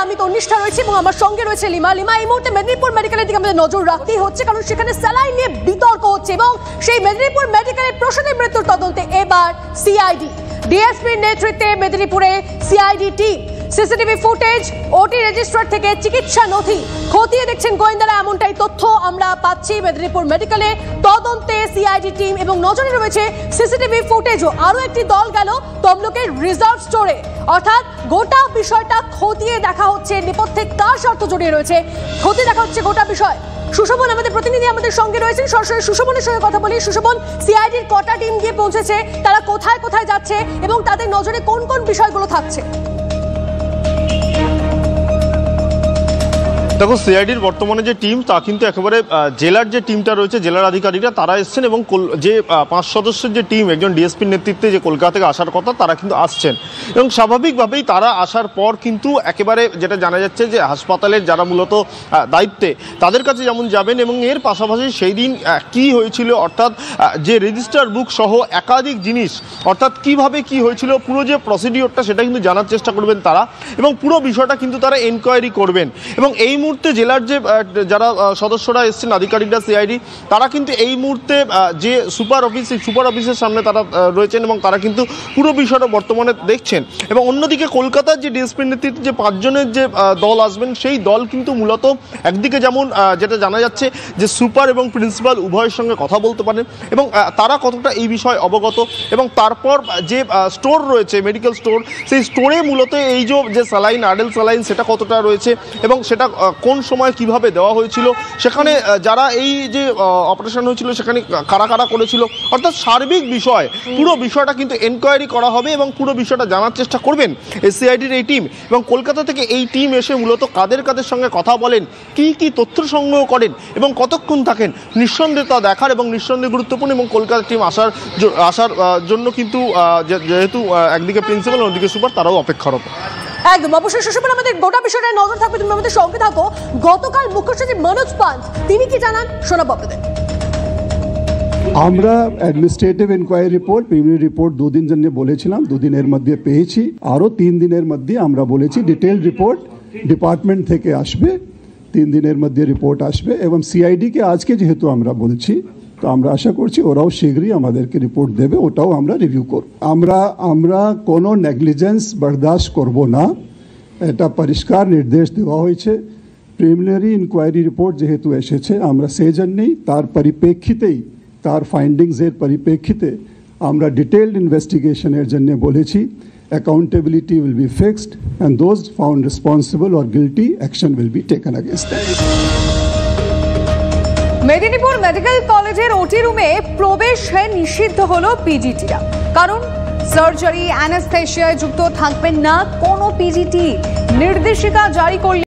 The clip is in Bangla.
আমি তন্নিষ্ঠা রয়েছি এবং আমার সঙ্গে রয়েছে লিমা। লিমা, এই মুহূর্তে মেদিনীপুর মেডিকেলের দিকে আমাদের নজর রাখতেই হচ্ছে, কারণ সেখানে স্যালাইন নিয়ে বিতর্ক হচ্ছে এবং সেই মেদিনীপুর মেডিকেলের প্রসূতি মৃত্যুর তদন্তে এবার সিআইডি ডিএসপির নেতৃত্বে মেদিনীপুরে সিআইডি টিম সিসিটিভি ফুটেজ, ওটি রেজিস্টার থেকে চিকিৎসা নথি খতিয়ে দেখছেন গোয়েন্দারা, এমনটাই তথ্য আমরা পাচ্ছি। মেদিনীপুর মেডিকেলে তদন্তে সিআইডি টিম এবং নজরে রয়েছে সিসিটিভি ফুটেজও। আরো একটি দল গেল তমলুকের রিজার্ভ স্টোরে, অর্থাৎ গোটা বিষয়টা খতিয়ে দেখা হচ্ছে, নেপথ্যে কার স্বার্থ জড়িয়ে রয়েছে খতিয়ে দেখা হচ্ছে গোটা বিষয়। সুশোভন আমাদের প্রতিনিধি আমাদের সঙ্গে রয়েছেন, সরাসরি সুশোভনের সঙ্গে কথা বলি। সুশোভন, সিআইডির কটা টিম গিয়ে পৌঁছেছে, তারা কোথায় কোথায় যাচ্ছে এবং তাদের নজরে কোন কোন বিষয়গুলো থাকছে? দেখো, সিআইডির বর্তমানে যে টিম তা কিন্তু একেবারে জেলার যে টিমটা রয়েছে, জেলার আধিকারিকরা তারা এসছেন এবং যে 5 সদস্যের যে টিম একজন ডিএসপির নেতৃত্বে যে কলকাতা থেকে আসার কথা তারা কিন্তু আসছেন এবং স্বাভাবিকভাবেই তারা আসার পর কিন্তু একেবারে যেটা জানা যাচ্ছে যে হাসপাতালের যারা মূলত দায়িত্বে তাদের কাছে যেমন যাবেন এবং এর পাশাপাশি সেই দিন কি হয়েছিল, অর্থাৎ যে রেজিস্টার বুক সহ একাধিক জিনিস, অর্থাৎ কিভাবে কি হয়েছিল পুরো যে প্রসিডিওরটা সেটা কিন্তু জানার চেষ্টা করবেন তারা এবং পুরো বিষয়টা কিন্তু তারা এনকোয়ারি করবেন। এবং এই মুহূর্তে জেলার যে যারা সদস্যরা এসছেন আধিকারিকরা সিআইডি, তারা কিন্তু এই মুহূর্তে যে সুপার অফিসের সামনে তারা রয়েছেন এবং তারা কিন্তু পুরো বিষয়টা বর্তমানে দেখছেন। এবং অন্যদিকে কলকাতার যে ডিএসপির নেতৃত্বে যে 5 জনের যে দল আসবেন সেই দল কিন্তু মূলত একদিকে যেমন যেটা জানা যাচ্ছে যে সুপার এবং প্রিন্সিপাল উভয়ের সঙ্গে কথা বলতে পারেন এবং তারা কতটা এই বিষয়ে অবগত, এবং তারপর যে স্টোর রয়েছে মেডিকেল স্টোর, সেই স্টোরে মূলত এই যে স্যালাইন আডেল স্যালাইন সেটা কতটা রয়েছে এবং সেটা কোন সময় কিভাবে দেওয়া হয়েছিল, সেখানে যারা এই যে অপারেশন হয়েছিল সেখানে কারা কারা করেছিল, অর্থাৎ সার্বিক বিষয় পুরো বিষয়টা কিন্তু এনকোয়ারি করা হবে এবং পুরো বিষয়টা জানার চেষ্টা করবেন সিআইডির এই টিম। এবং কলকাতা থেকে এই টিম এসে মূলত কাদের কাদের সঙ্গে কথা বলেন, কি কি তথ্য সংগ্রহ করেন এবং কতক্ষণ থাকেন, নিঃসন্দেহে তা দেখার এবং নিঃসন্দেহে গুরুত্বপূর্ণ। এবং কলকাতা টিম আসার জন্য কিন্তু যেহেতু একদিকে প্রিন্সিপাল অন্যদিকে সুপার তারাও অপেক্ষারত। একদম, অবশ্যই সুশোভন আমাদের গোটা বিষয়টা নজর থাকবে, তুমি আমাদের সঙ্গে থাকো। গতকাল মুখ্য সচিব মনোজ পান্থ তিনি কি জানান শোনাবো আপনাদের। আমরা administrative inquiry report, preliminary report 2 দিন জন্য বলেছিলাম, 2 দিনের মধ্যে পেয়েছি। আরও 3 দিনের মধ্যে আমরা বলেছি ডিটেল রিপোর্ট ডিপার্টমেন্ট থেকে আসবে, 3 দিনের মধ্যে রিপোর্ট আসবে। এবং সিআইডিকে আজকে যেহেতু আমরা বলছি, তো আমরা আশা করছি ওরাও শীঘ্রই আমাদেরকে রিপোর্ট দেবে, ওটাও আমরা রিভিউ করব। আমরা কোনো নেগলিজেন্স বরদাস্ত করব না, এটা পরিষ্কার নির্দেশ দেওয়া হয়েছে। প্রিলিমিনারি ইনকোয়ারি রিপোর্ট যেহেতু এসেছে, আমরা সেই জন্যেই তার পরিপ্রেক্ষিতেই, তার ফাইন্ডিংসের পরিপ্রেক্ষিতে আমরা ডিটেলড ইনভেস্টিগেশনের জন্য বলেছি accountability will be fixed and those found responsible or guilty action will be taken against them. Medinipur medical কলেজের ওটি রুমে প্রবেশে নিষিদ্ধ হলো পিজিটিরা, কারণ সার্জারি অ্যানেস্থেশিয়ায় যুক্ত থাকবেন না কোনো পিজিটি। নির্দেশিকা জারি করলে